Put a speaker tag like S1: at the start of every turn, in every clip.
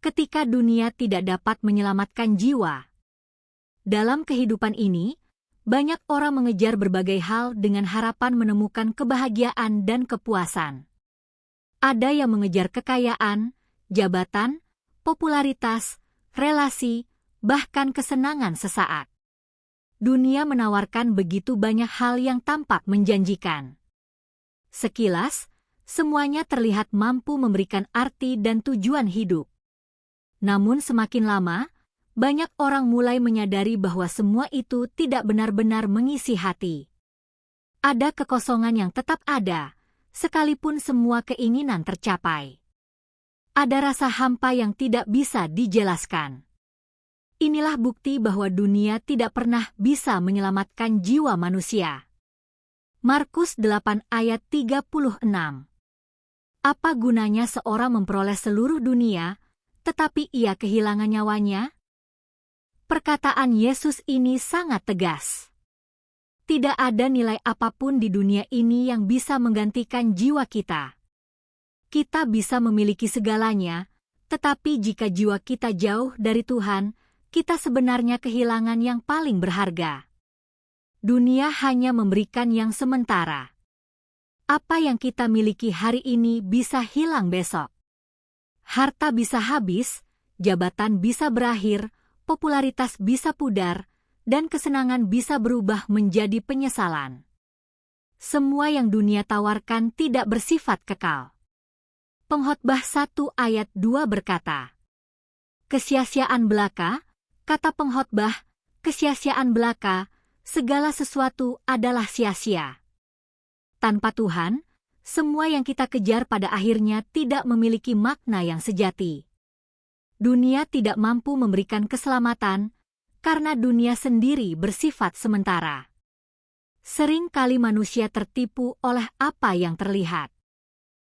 S1: ketika dunia tidak dapat menyelamatkan jiwa. Dalam kehidupan ini, banyak orang mengejar berbagai hal dengan harapan menemukan kebahagiaan dan kepuasan. Ada yang mengejar kekayaan, jabatan, popularitas, relasi, bahkan kesenangan sesaat. Dunia menawarkan begitu banyak hal yang tampak menjanjikan. Sekilas, semuanya terlihat mampu memberikan arti dan tujuan hidup. Namun semakin lama, banyak orang mulai menyadari bahwa semua itu tidak benar-benar mengisi hati. Ada kekosongan yang tetap ada, sekalipun semua keinginan tercapai. Ada rasa hampa yang tidak bisa dijelaskan. Inilah bukti bahwa dunia tidak pernah bisa menyelamatkan jiwa manusia. Markus 8 ayat 36. Apa gunanya seorang memperoleh seluruh dunia, tetapi ia kehilangan nyawanya? Perkataan Yesus ini sangat tegas. Tidak ada nilai apapun di dunia ini yang bisa menggantikan jiwa kita. Kita bisa memiliki segalanya, tetapi jika jiwa kita jauh dari Tuhan, kita sebenarnya kehilangan yang paling berharga. Dunia hanya memberikan yang sementara. Apa yang kita miliki hari ini bisa hilang besok. Harta bisa habis, jabatan bisa berakhir, popularitas bisa pudar, dan kesenangan bisa berubah menjadi penyesalan. Semua yang dunia tawarkan tidak bersifat kekal. Pengkhotbah 1 ayat 2 berkata, "Kesia-siaan belaka," kata pengkhotbah, "kesia-siaan belaka, segala sesuatu adalah sia-sia." Tanpa Tuhan, semua yang kita kejar pada akhirnya tidak memiliki makna yang sejati. Dunia tidak mampu memberikan keselamatan, karena dunia sendiri bersifat sementara. Sering kali manusia tertipu oleh apa yang terlihat.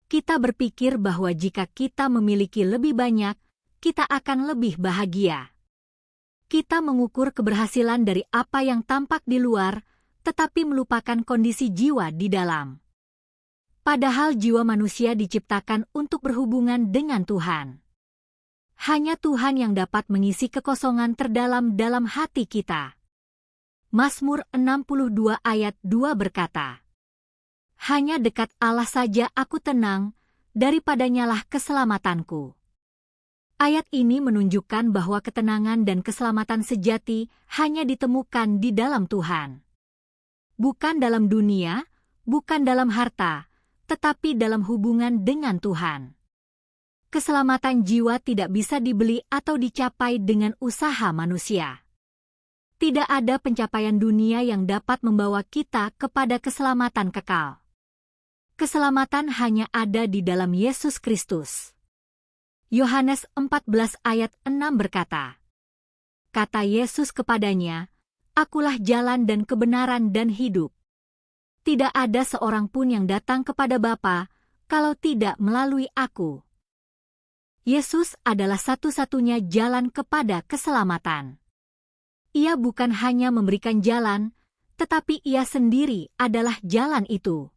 S1: Kita berpikir bahwa jika kita memiliki lebih banyak, kita akan lebih bahagia. Kita mengukur keberhasilan dari apa yang tampak di luar, tetapi melupakan kondisi jiwa di dalam. Padahal jiwa manusia diciptakan untuk berhubungan dengan Tuhan. Hanya Tuhan yang dapat mengisi kekosongan terdalam dalam hati kita. Mazmur 62 ayat 2 berkata, "Hanya dekat Allah saja aku tenang, daripadanyalah keselamatanku." Ayat ini menunjukkan bahwa ketenangan dan keselamatan sejati hanya ditemukan di dalam Tuhan. Bukan dalam dunia, bukan dalam harta, tetapi dalam hubungan dengan Tuhan. Keselamatan jiwa tidak bisa dibeli atau dicapai dengan usaha manusia. Tidak ada pencapaian dunia yang dapat membawa kita kepada keselamatan kekal. Keselamatan hanya ada di dalam Yesus Kristus. Yohanes 14 ayat 6 berkata, kata Yesus kepadanya, "Akulah jalan dan kebenaran dan hidup. Tidak ada seorang pun yang datang kepada Bapa kalau tidak melalui Aku." Yesus adalah satu-satunya jalan kepada keselamatan. Ia bukan hanya memberikan jalan, tetapi Ia sendiri adalah jalan itu.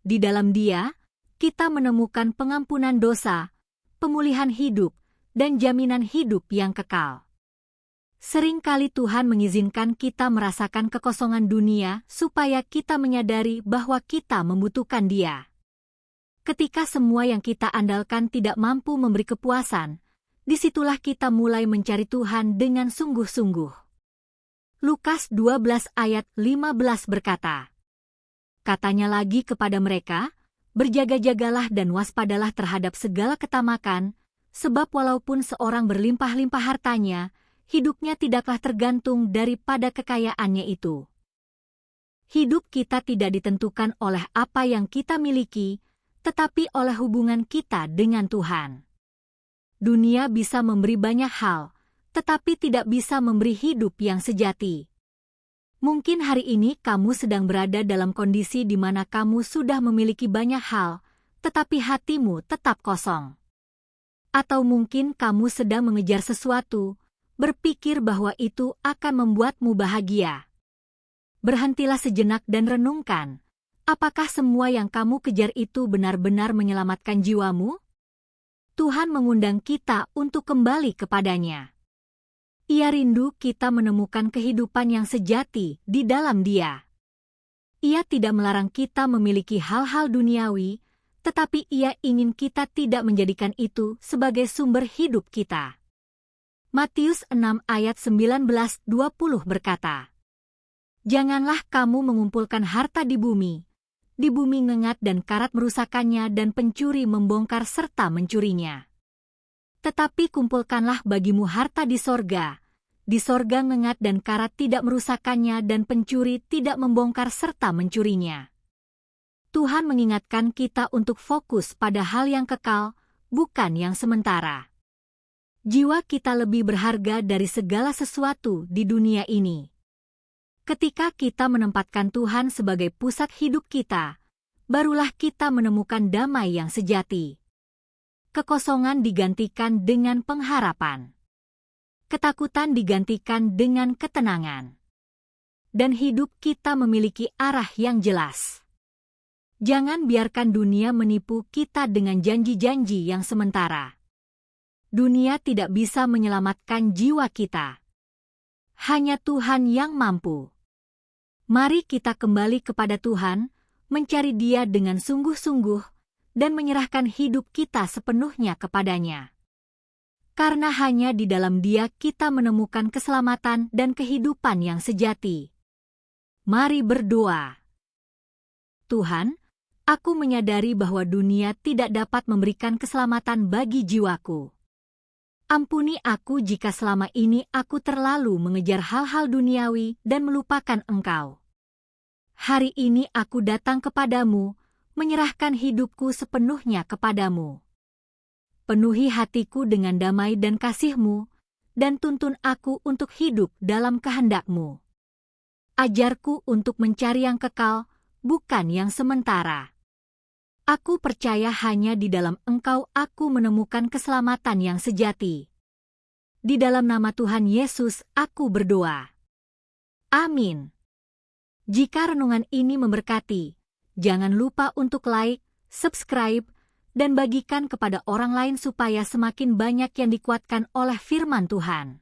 S1: Di dalam Dia, kita menemukan pengampunan dosa, pemulihan hidup, dan jaminan hidup yang kekal. Seringkali Tuhan mengizinkan kita merasakan kekosongan dunia supaya kita menyadari bahwa kita membutuhkan Dia. Ketika semua yang kita andalkan tidak mampu memberi kepuasan, disitulah kita mulai mencari Tuhan dengan sungguh-sungguh. Lukas 12 ayat 15 berkata, katanya lagi kepada mereka, "Berjaga-jagalah dan waspadalah terhadap segala ketamakan, sebab walaupun seorang berlimpah-limpah hartanya, hidupnya tidaklah tergantung daripada kekayaannya itu." Hidup kita tidak ditentukan oleh apa yang kita miliki, tetapi oleh hubungan kita dengan Tuhan. Dunia bisa memberi banyak hal, tetapi tidak bisa memberi hidup yang sejati. Mungkin hari ini kamu sedang berada dalam kondisi di mana kamu sudah memiliki banyak hal, tetapi hatimu tetap kosong. Atau mungkin kamu sedang mengejar sesuatu, berpikir bahwa itu akan membuatmu bahagia. Berhentilah sejenak dan renungkan, apakah semua yang kamu kejar itu benar-benar menyelamatkan jiwamu? Tuhan mengundang kita untuk kembali kepadanya. Ia rindu kita menemukan kehidupan yang sejati di dalam Dia. Ia tidak melarang kita memiliki hal-hal duniawi, tetapi Ia ingin kita tidak menjadikan itu sebagai sumber hidup kita. Matius 6 ayat 19-20 berkata, "Janganlah kamu mengumpulkan harta di bumi ngengat dan karat merusakannya dan pencuri membongkar serta mencurinya. Tetapi kumpulkanlah bagimu harta di sorga ngengat dan karat tidak merusakannya dan pencuri tidak membongkar serta mencurinya." Tuhan mengingatkan kita untuk fokus pada hal yang kekal, bukan yang sementara. Jiwa kita lebih berharga dari segala sesuatu di dunia ini. Ketika kita menempatkan Tuhan sebagai pusat hidup kita, barulah kita menemukan damai yang sejati. Kekosongan digantikan dengan pengharapan. Ketakutan digantikan dengan ketenangan. Dan hidup kita memiliki arah yang jelas. Jangan biarkan dunia menipu kita dengan janji-janji yang sementara. Dunia tidak bisa menyelamatkan jiwa kita. Hanya Tuhan yang mampu. Mari kita kembali kepada Tuhan, mencari Dia dengan sungguh-sungguh, dan menyerahkan hidup kita sepenuhnya kepadanya. Karena hanya di dalam Dia kita menemukan keselamatan dan kehidupan yang sejati. Mari berdoa. Tuhan, aku menyadari bahwa dunia tidak dapat memberikan keselamatan bagi jiwaku. Ampuni aku jika selama ini aku terlalu mengejar hal-hal duniawi dan melupakan Engkau. Hari ini aku datang kepadamu, menyerahkan hidupku sepenuhnya kepadamu. Penuhi hatiku dengan damai dan kasih-Mu, dan tuntun aku untuk hidup dalam kehendak-Mu. Ajarku untuk mencari yang kekal, bukan yang sementara. Aku percaya hanya di dalam Engkau aku menemukan keselamatan yang sejati. Di dalam nama Tuhan Yesus aku berdoa. Amin. Jika renungan ini memberkati, jangan lupa untuk like, subscribe, dan bagikan kepada orang lain supaya semakin banyak yang dikuatkan oleh firman Tuhan.